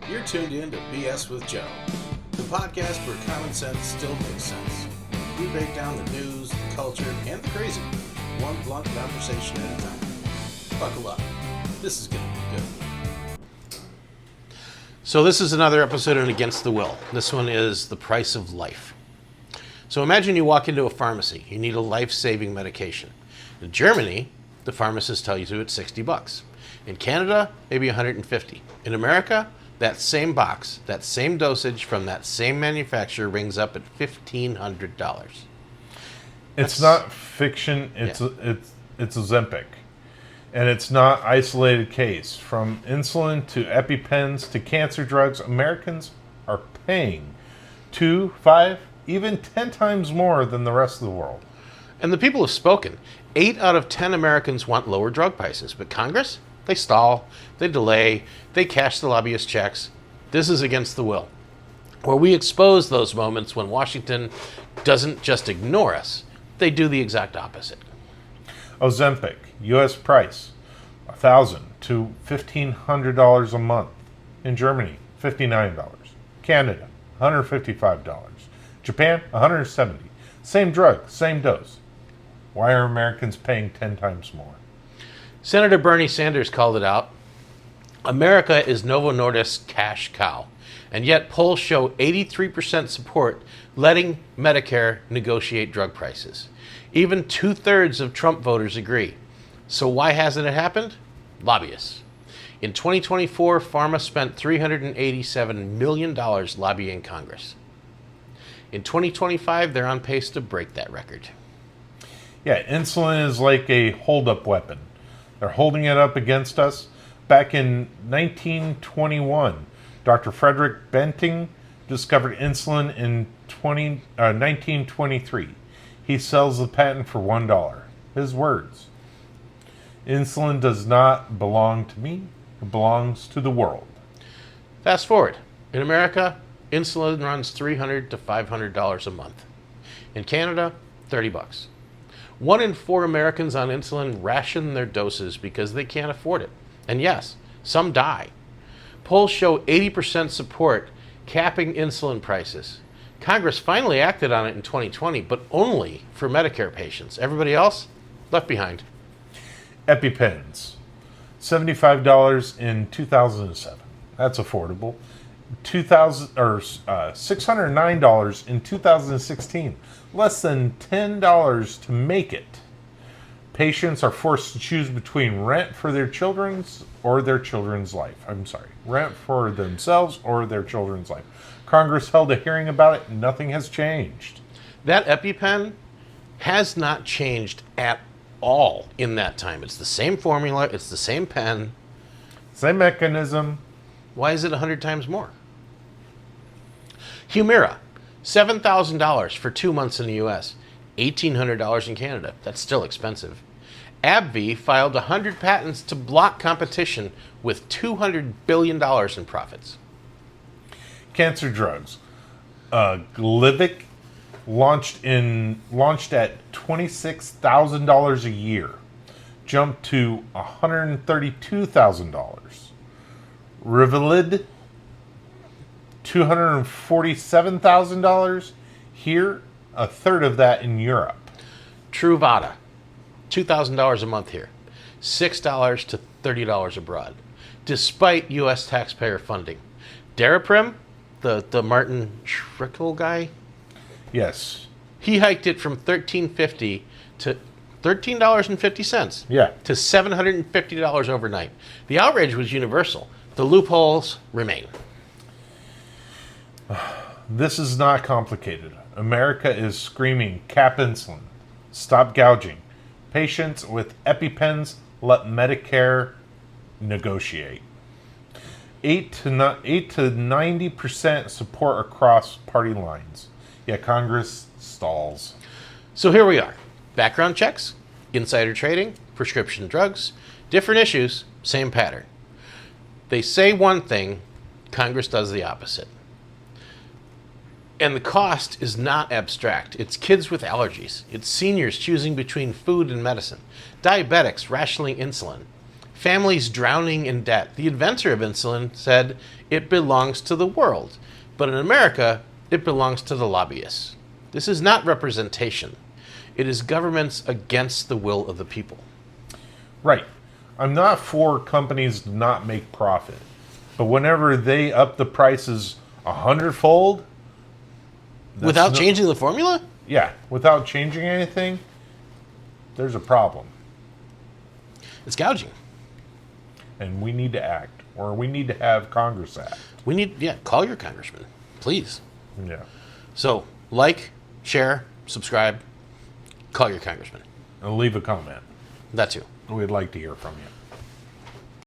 You're tuned in to BS with Joe, the podcast where common sense still makes sense. We break down the news, the culture, and the crazy, one blunt conversation at a time. Buckle up. This is going to be good. So this is another episode on Against the Will. This one is the price of life. So imagine you walk into a pharmacy. You need a life-saving medication. In Germany, the pharmacist tells you it's $60. In Canada, maybe $150. In America, that same box, that same dosage from that same manufacturer rings up at $1,500. It's not fiction. It's Ozempic, and it's not isolated case. From insulin to EpiPens to cancer drugs, Americans are paying 2, 5, even 10 times more than the rest of the world. And the people have spoken. 8 out of 10 Americans want lower drug prices, but Congress, they stall, they delay, they cash the lobbyist checks. This is Against the Will, where we expose those moments when Washington doesn't just ignore us, they do the exact opposite. Ozempic, U.S. price, $1,000 to $1,500 a month. In Germany, $59. Canada, $155. Japan, $170. Same drug, same dose. Why are Americans paying 10 times more? Senator Bernie Sanders called it out. America is Novo Nordisk's cash cow, and yet polls show 83% support letting Medicare negotiate drug prices. Even 2/3 of Trump voters agree. So why hasn't it happened? Lobbyists. In 2024, pharma spent $387 million lobbying Congress. In 2025, they're on pace to break that record. Yeah, insulin is like a hold-up weapon. They're holding it up against us. Back in 1921, Dr. Frederick Benting discovered insulin in 1923. He sells the patent for $1. His words: "Insulin does not belong to me, it belongs to the world." Fast forward. In America, insulin runs $300 to $500 a month. In Canada, $30. 1 in 4 Americans on insulin ration their doses because they can't afford it. And yes, some die. Polls show 80% support capping insulin prices. Congress finally acted on it in 2020, but only for Medicare patients. Everybody else, left behind. EpiPens, $75 in 2007. That's affordable. $609 in 2016. Less than $10 to make it. Patients are forced to choose between rent for their children's or their children's life. Rent for themselves or their children's life. Congress held a hearing about it. Nothing has changed. That EpiPen has not changed at all in that time. It's the same formula. It's the same pen. Same mechanism. Why is it 100 times more? Humira, $7,000 for 2 months in the U.S., $1,800 in Canada. That's still expensive. AbbVie filed 100 patents to block competition with $200 billion in profits. Cancer drugs. Gleevec launched at $26,000 a year, jumped to $132,000. Revlimid, $247,000 here, a third of that in Europe. Truvada, $2,000 a month here, $6 to $30 abroad, despite U.S. taxpayer funding. Daraprim, the Martin Schrickle guy? Yes. He hiked it from $13.50 to $13.50 to $750 overnight. The outrage was universal. The loopholes remain. This is not complicated. America is screaming, cap insulin, stop gouging. Patients with EpiPens, let Medicare negotiate. 8 to 90% support across party lines. Yet Congress stalls. So here we are. Background checks, insider trading, prescription drugs, different issues, same pattern. They say one thing, Congress does the opposite. And the cost is not abstract. It's kids with allergies. It's seniors choosing between food and medicine. Diabetics rationing insulin. families drowning in debt. The inventor of insulin said it belongs to the world, but in America, it belongs to the lobbyists. This is not representation. It is governments against the will of the people. Right. I'm not for companies to not make profit. But whenever they up the prices 100-fold... Without changing the formula? Yeah, without changing anything, there's a problem. It's gouging. And we need to act. Or we need to have Congress act. Call your congressman, please. Yeah. So, like, share, subscribe, call your congressman. And leave a comment. That too. We'd like to hear from you.